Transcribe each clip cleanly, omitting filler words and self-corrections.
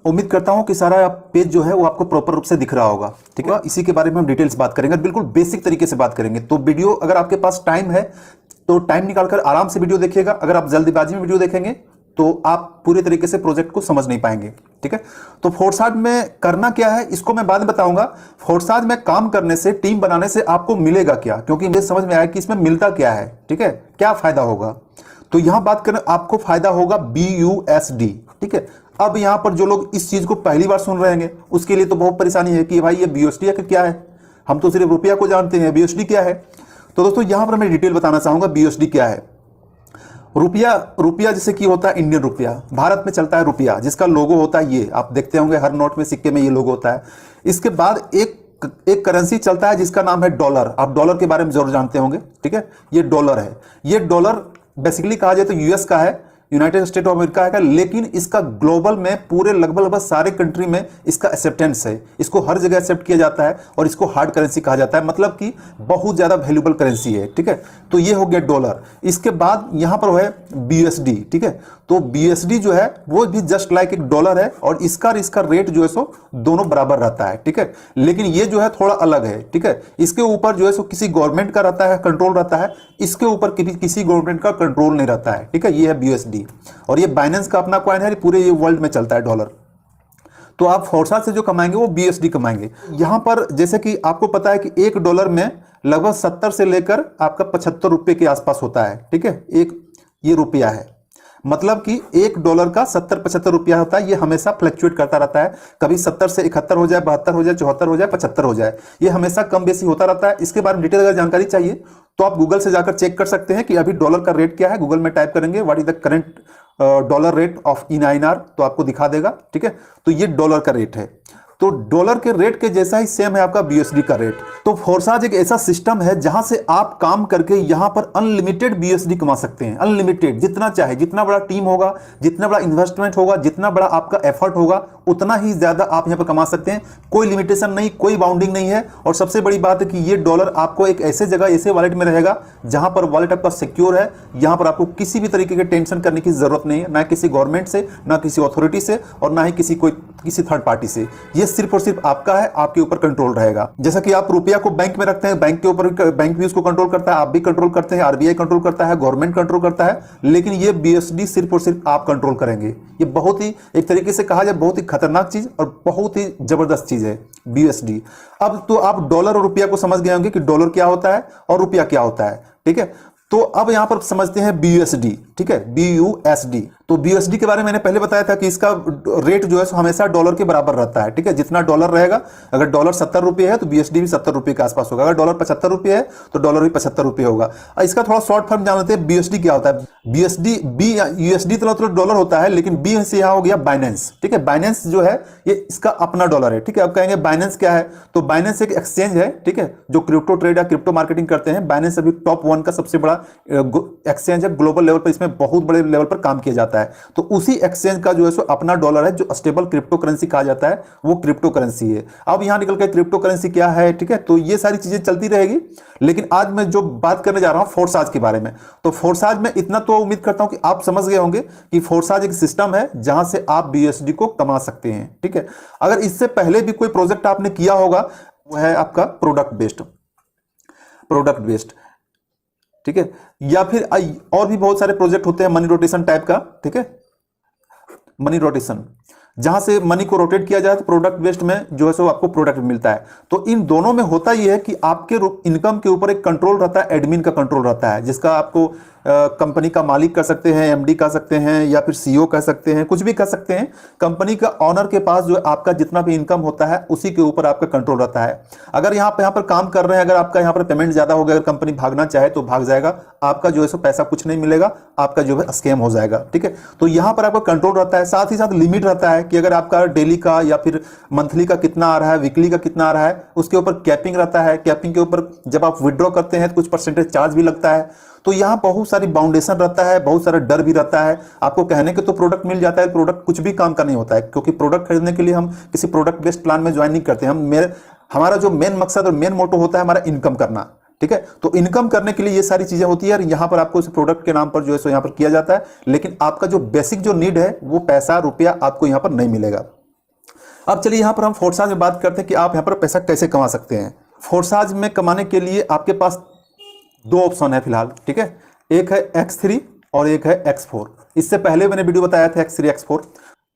उम्मीद करता हूं कि सारा पेज जो है वो आपको प्रॉपर रूप से दिख रहा होगा। ठीक है, इसी के बारे में हम डिटेल्स बात करेंगे, बिल्कुल बेसिक तरीके से बात करेंगे। तो वीडियो अगर आपके पास टाइम है तो टाइम निकालकर आराम से वीडियो देखिएगा। अगर आप जल्दीबाजी में वीडियो देखेंगे तो आप पूरे तरीके से प्रोजेक्ट को समझ नहीं पाएंगे। ठीक है, तो फोर्साज में करना क्या है इसको मैं बाद में बताऊंगा। फोर्साज में काम करने से, टीम बनाने से आपको मिलेगा क्या, क्योंकि मुझे समझ में आया कि इसमें मिलता क्या है। ठीक है, क्या फायदा होगा, तो यहां बात करें आपको फायदा होगा BUSD। ठीक है, अब यहां पर जो लोग इस चीज को पहली बार सुन रहे हैं उसके लिए तो बहुत परेशानी है कि भाई ये BUSD है कि क्या है, हम तो सिर्फ रुपया को जानते हैं, BUSD क्या है। तो दोस्तों यहां पर मैं डिटेल बताना चाहूंगा BUSD क्या है। रुपया जैसे कि होता है इंडियन रुपया, भारत में चलता है रुपया जिसका लोगो होता है, ये आप देखते होंगे हर नोट में, सिक्के में ये लोगो होता है। इसके बाद एक करेंसी चलता है जिसका नाम है डॉलर। आप डॉलर के बारे में जरूर जानते होंगे। ठीक है, ये डॉलर है। ये डॉलर बेसिकली कहा जाए तो यूएस का है, यूनाइटेड स्टेट ऑफ अमेरिका का, लेकिन इसका ग्लोबल में पूरे लगभग सारे कंट्री में इसका एक्सेप्टेंस है। इसको हर जगह एक्सेप्ट किया जाता है और इसको हार्ड करेंसी कहा जाता है, मतलब कि बहुत ज्यादा वैल्यूबल करेंसी है। ठीक है, तो ये हो गया डॉलर। इसके बाद यहां पर है BUSD। ठीक है, तो BUSD जो है वो भी जस्ट लाइक एक डॉलर है और इसका रेट जो है सो दोनों बराबर रहता है। ठीक है, लेकिन ये जो है थोड़ा अलग है। ठीक है, इसके ऊपर जो है सो किसी गवर्नमेंट का रहता है, कंट्रोल रहता है, इसके ऊपर किसी गवर्नमेंट का कंट्रोल नहीं रहता है। ठीक है, ये है BUSD और ये बाइनेंस का अपना कॉइन है, पूरे ये वर्ल्ड में चलता है डॉलर। तो आप फोर्साज से जो कमाएंगे वो BUSD कमाएंगे। यहां पर जैसे कि आपको पता है कि $1 में लगभग 70 से लेकर आपका 75 रुपए के आसपास होता है। ठीक है, एक ये रुपया है, मतलब कि $1 का 70-75 रुपया होता है। ये हमेशा फ्लक्चुएट करता रहता है, कभी 70 से 71 हो जाए, 72 हो जाए, 74 हो जाए, 75 हो जाए, ये हमेशा कम बेसी होता रहता है। इसके बारे में डिटेल अगर जानकारी चाहिए तो आप गूगल से जाकर चेक कर सकते हैं कि अभी डॉलर का रेट क्या है। गूगल में टाइप करेंगे what is the current dollar rate of in INR तो आपको दिखा देगा। ठीक है, तो ये डॉलर का रेट है। तो डॉलर के रेट के जैसा ही सेम है आपका BUSD का रेट। तो फोर्साज एक ऐसा सिस्टम है जहां से आप काम करके यहां पर अनलिमिटेड BUSD कमा सकते हैं। अनलिमिटेड, जितना चाहे, जितना बड़ा टीम होगा, जितना बड़ा इन्वेस्टमेंट होगा, जितना बड़ा आपका एफर्ट होगा, उतना ही ज्यादा आप यहां पर कमा सकते हैं। कोई लिमिटेशन नहीं, कोई बाउंडिंग नहीं है। और सबसे बड़ी बात है कि ये डॉलर आपको एक ऐसे जगह, ऐसे वॉलेट में रहेगा जहां पर वॉलेट आपका सिक्योर है। यहां पर आपको किसी भी तरीके के टेंशन करने की जरूरत नहीं है, ना किसी गवर्नमेंट से, ना किसी अथॉरिटी से, और ना ही किसी थर्ड पार्टी से। ये सिर्फ और सिर्फ आपका है, आपके ऊपर कंट्रोल रहेगा। जैसा कि आप रुपया को बैंक में रखते हैं, बैंक के ऊपर बैंक भी उसको कंट्रोल करता है, आप भी कंट्रोल करते हैं, RBI कंट्रोल करता है, गवर्नमेंट कंट्रोल करता है, लेकिन ये BUSD सिर्फ और सिर्फ आप कंट्रोल करेंगे। ये बहुत ही, एक तरीके से कहा जाए, बहुत ही खतरनाक चीज और बहुत ही जबरदस्त चीज है BUSD। अब तो आप डॉलर और रुपया को समझ गए होंगे कि डॉलर क्या होता है और रुपया क्या होता है। ठीक है, तो अब यहां पर समझते हैं BUSD। ठीक है, BUSD। तो BUSD के बारे में मैंने पहले बताया था कि इसका रेट जो है हमेशा डॉलर के बराबर रहता है। ठीक है, जितना डॉलर रहेगा, अगर डॉलर 70 रुपये है तो BUSD भी 70 रुपये के आसपास होगा। अगर डॉलर 75 रुपये है तो डॉलर भी 75 रुपये होगा। इसका थोड़ा शॉर्ट फॉर्म जान लेते हैं, BUSD क्या होता है। USD तो डॉलर होता है, लेकिन B से यहां हो गया बाइनेंस। ठीक है, बाइनेंस जो है ये इसका अपना डॉलर है। ठीक है, अब कहेंगे बाइनेंस क्या है, तो बाइनेंस एक एक्सचेंज है। ठीक है, जो क्रिप्टो ट्रेड या क्रिप्टो मार्केटिंग करते हैं। बाइनेंस अभी टॉप 1 का सबसे बड़ा एक्सचेंज है ग्लोबल लेवल पर, इसमें बहुत बड़े लेवल पर काम किया जाता है। तो उसी एक्सचेंज का जो है सो अपना डॉलर है, जो स्टेबल क्रिप्टो करेंसी कहा जाता है, वो क्रिप्टो करेंसी है। अब यहां निकल के क्रिप्टो करेंसी क्या है। ठीक है, तो ये सारी चीजें चलती रहेगी, लेकिन आज मैं जो बात करने जा रहा हूं फोर्साज के बारे में। तो फोर्साज में इतना तो उम्मीद करता हूं कि आप समझ गए होंगे कि फोर्साज एक सिस्टम है जहां से आप BUSD को कमा सकते हैं। ठीक है, अगर इससे पहले भी कोई प्रोजेक्ट आपने किया होगा, वो है आपका प्रोडक्ट बेस्ड। ठीक है, या फिर और भी बहुत सारे प्रोजेक्ट होते हैं मनी रोटेशन टाइप का। ठीक है, मनी रोटेशन, जहां से मनी को रोटेट किया जाए, तो प्रोडक्ट बेस्ड में जो है सो आपको प्रोडक्ट मिलता है। तो इन दोनों में होता यह है कि आपके इनकम के ऊपर एक कंट्रोल रहता है, एडमिन का कंट्रोल रहता है, जिसका आपको कंपनी का मालिक कह सकते हैं, MD कह सकते हैं, या फिर CEO कह सकते हैं, कुछ भी कह सकते हैं। कंपनी का ऑनर के पास जो आपका जितना भी इनकम होता है उसी के ऊपर आपका कंट्रोल रहता है। अगर यहाँ पर काम कर रहे हैं, अगर आपका यहाँ पर पेमेंट ज्यादा हो गया, अगर कंपनी भागना चाहे तो भाग जाएगा, आपका जो है सो पैसा कुछ नहीं मिलेगा, आपका जो है स्कैम हो जाएगा। ठीक है, तो यहाँ पर आपका कंट्रोल रहता है, साथ ही साथ लिमिट रहता है कि अगर आपका डेली का या फिर मंथली का कितना आ रहा है, वीकली का कितना आ रहा है, उसके ऊपर कैपिंग रहता है। कैपिंग के ऊपर जब आप विड्रॉ करते हैं तो कुछ परसेंटेज चार्ज भी लगता है। तो यहां बहुत सारी बाउंडेशन रहता है, बहुत सारा डर भी रहता है। आपको कहने के तो प्रोडक्ट मिल जाता है, प्रोडक्ट कुछ भी काम का नहीं होता है, क्योंकि प्रोडक्ट खरीदने के लिए हम किसी प्रोडक्ट बेस्ड प्लान में ज्वाइन नहीं करते। हमारा जो मेन मकसद और मेन मोटो होता है हमारा इनकम करना। ठीक है, तो इनकम करने के लिए ये सारी चीजें होती है, और यहां पर आपको इस प्रोडक्ट के नाम पर जो है सो यहां पर किया जाता है, लेकिन आपका जो बेसिक जो नीड है वो पैसा रुपया आपको यहां पर नहीं मिलेगा। अब चलिए यहाँ पर हम फोर्साज में बात करते हैं कि आप यहाँ पर पैसा कैसे कमा सकते हैं। फोर्साज में कमाने के लिए आपके पास दो ऑप्शन है फिलहाल, ठीक है। एक है X3 और एक है X4। इससे पहले मैंने वीडियो बताया था X3 X4।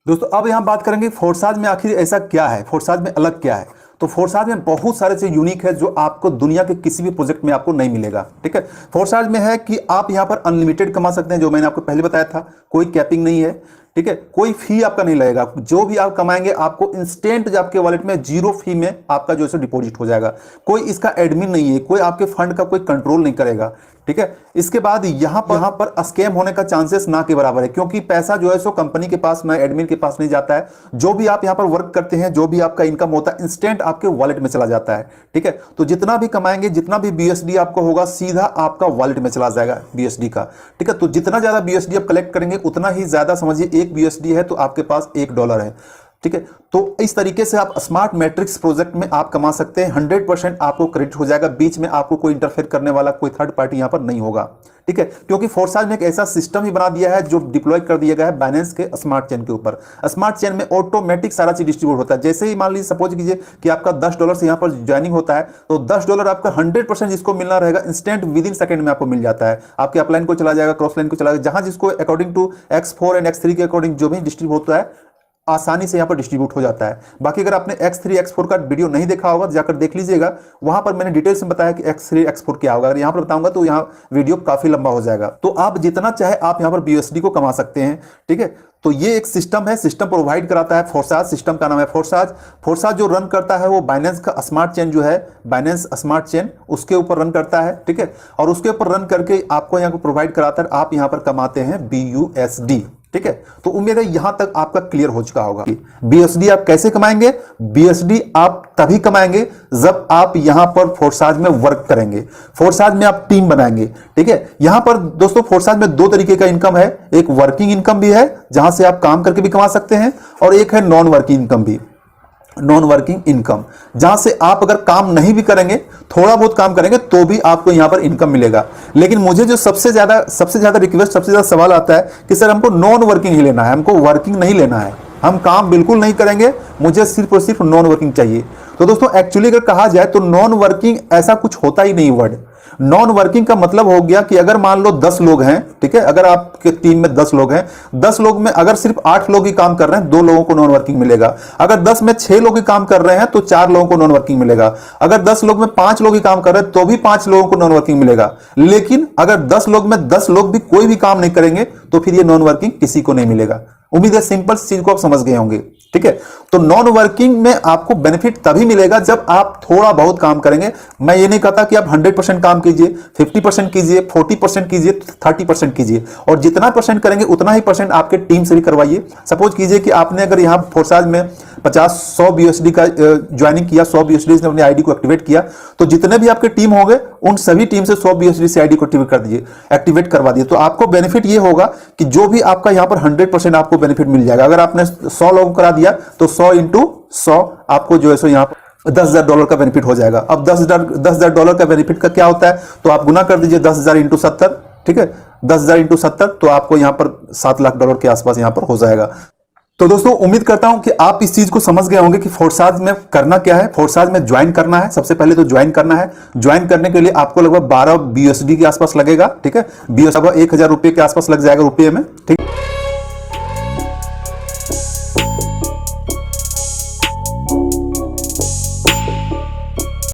दोस्तों अब यहाँ बात करेंगे फोर्साज में आखिर ऐसा क्या है, फोर्साज में अलग क्या है। तो फोर्साज में बहुत सारे चीज यूनिक है जो आपको दुनिया के किसी भी प्रोजेक्ट में आपको नहीं मिलेगा, ठीक है। फोर्साज में है कि आप यहाँ पर अनलिमिटेड कमा सकते हैं, जो मैंने आपको पहले बताया था, कोई कैपिंग नहीं है, ठीक है। कोई फी आपका नहीं लगेगा, जो भी आप कमाएंगे आपको इंस्टेंट आपके वॉलेट में 0 फी में आपका जो है डिपॉजिट हो जाएगा। कोई इसका एडमिन नहीं है, कोई आपके फंड का कोई कंट्रोल नहीं करेगा, ठीक है। इसके बाद यहाँ पर स्कैम होने का चांसेस ना के बराबर है, क्योंकि पैसा जो है सो कंपनी के पास ना एडमिन के पास नहीं जाता है। जो भी आप यहाँ पर वर्क करते हैं, जो भी आपका इनकम होता है, इंस्टेंट आपके वॉलेट में चला जाता है, ठीक है। तो जितना भी कमाएंगे, जितना भी BSD आपको होगा, सीधा आपका वॉलेट में चला जाएगा BSD का, ठीक है। तो जितना ज्यादा BSD आप कलेक्ट करेंगे उतना ही ज्यादा, समझिए एक BSD है तो आपके पास $1 है, ठीक है। तो इस तरीके से आप स्मार्ट मैट्रिक्स प्रोजेक्ट में आप कमा सकते हैं। 100% आपको क्रेडिट हो जाएगा, बीच में आपको कोई इंटरफेयर करने वाला कोई थर्ड पार्टी यहां पर नहीं होगा, ठीक है। क्योंकि फोर्साज ने एक ऐसा सिस्टम ही बना दिया है जो डिप्लॉय कर दिया गया है बाइनेंस के स्मार्ट चेन के ऊपर। स्मार्ट चेन में ऑटोमेटिक सारा चीज डिस्ट्रीब्यूट होता है। जैसे ही मान लीजिए सपोज कीजिए कि आपका $10 से यहां पर ज्वाइनिंग होता है, तो $10 आपका 100% जिसको मिलना रहेगा इंस्टेंट विद इन सेकंड में आपको मिल जाता है। आपके अपलाइन को चला जाएगा, क्रॉस लाइन को चला जाएगा, जहां जिसको according to X4 and X3 के अकॉर्डिंग जो भी डिस्ट्रीब्यूट होता है, आसानी से यहां पर डिस्ट्रीब्यूट हो जाता है। बाकी अगर आपने X3 X4 का वीडियो नहीं देखा होगा जाकर देख लीजिएगा, वहां पर मैंने डिटेल्स में बताया कि X3 X4 क्या होगा। अगर यहां पर बताऊंगा तो यहां वीडियो काफी लंबा हो जाएगा। तो आप जितना चाहे आप यहां पर BSD को कमा सकते हैं, ठीक है। तो ये एक सिस्टम है, सिस्टम प्रोवाइड कराता है फोर्साज। सिस्टम का नाम है फोर्साज। फोर्साज जो रन करता है वो बाइनेंस का स्मार्ट चेन जो है, बाइनेंस स्मार्ट चेन, उसके ऊपर रन करता है, ठीक है। और उसके ऊपर रन करके आपको यहाँ को प्रोवाइड कराता है, आप यहाँ पर कमाते हैं BUSD, ठीक है। तो उम्मीद है यहां तक आपका क्लियर हो चुका होगा। BSD आप कैसे कमाएंगे? BSD आप तभी कमाएंगे जब आप यहां पर फोर्साज में वर्क करेंगे, फोर्साज में आप टीम बनाएंगे, ठीक है। यहां पर दोस्तों फोर्साज में दो तरीके का इनकम है, एक वर्किंग इनकम भी है जहां से आप काम करके भी कमा सकते हैं, और एक है नॉन वर्किंग इनकम भी, नॉन वर्किंग इनकम, जहां से आप अगर काम नहीं भी करेंगे, थोड़ा बहुत काम करेंगे तो भी आपको यहां पर इनकम मिलेगा। लेकिन मुझे जो सबसे ज्यादा रिक्वेस्ट, सबसे ज्यादा सवाल आता है कि सर हमको नॉन वर्किंग ही लेना है, हमको वर्किंग नहीं लेना है, हम काम बिल्कुल नहीं करेंगे, मुझे सिर्फ और सिर्फ नॉन वर्किंग चाहिए। तो दोस्तों एक्चुअली अगर कहा जाए तो नॉन वर्किंग ऐसा कुछ होता ही नहीं। वर्ड नॉन वर्किंग का मतलब हो गया कि अगर मान लो 10 लोग हैं, ठीक है, अगर आपके टीम में 10 लोग हैं, 10 लोग में अगर सिर्फ 8 लोग ही काम कर रहे हैं, 2 लोगों को नॉन वर्किंग मिलेगा। अगर 10 में 6 लोग ही काम कर रहे हैं तो 4 लोगों को नॉन वर्किंग मिलेगा। अगर 10 लोग में 5 लोग ही काम कर रहे हैं तो भी 5 लोगों को नॉन वर्किंग मिलेगा। लेकिन अगर 10 लोग में 10 लोग भी कोई भी काम नहीं करेंगे तो फिर ये नॉन वर्किंग किसी को नहीं मिलेगा। उम्मीद है सिंपल चीज को आप समझ गए होंगे, ठीक है। तो नॉन वर्किंग में आपको बेनिफिट तभी मिलेगा जब आप थोड़ा बहुत काम करेंगे। मैं ये नहीं कहता कि आप 100% काम कीजिए, 50% कीजिए, 40% कीजिए, 30% कीजिए, और जितना परसेंट करेंगे उतना ही परसेंट आपके टीम से भी करवाइए। सपोज कीजिए कि आपने अगर यहां फोर्साज में 50-100 BSD का ज्वाइनिंग किया, 100 BSD ने अपनी आईडी को एक्टिवेट किया, तो जितने भी आपके टीम होंगे उन सभी टीम से 100 BSD से आईडी को एक्टिवेट करवा दिए। तो आपको बेनिफिट ये होगा कि जो भी आपका यहां पर 100% आपको बेनिफिट मिल जाएगा। अगर आपने 100 लोगों को करा दिया तो 100 × 100 आपको जो है सो यहां पर $10,000 का बेनिफिट हो जाएगा। अब $10,000 का बेनिफिट का क्या होता है, तो आप गुना कर दीजिए 10,000 × 70, ठीक है। 10,000 × 70 तो आपको यहां पर $7 लाख के आसपास यहां पर हो जाएगा। तो दोस्तों उम्मीद करता हूं कि आप इस चीज को समझ गए होंगे कि फोर्साज में करना क्या है। फोर्साज में ज्वाइन करना है, सबसे पहले तो ज्वाइन करना है। ज्वाइन करने के लिए आपको लगभग 12 BSD के आसपास लगेगा, ठीक है। लगभग $1,000 के आसपास लग जाएगा रुपये में, ठीक।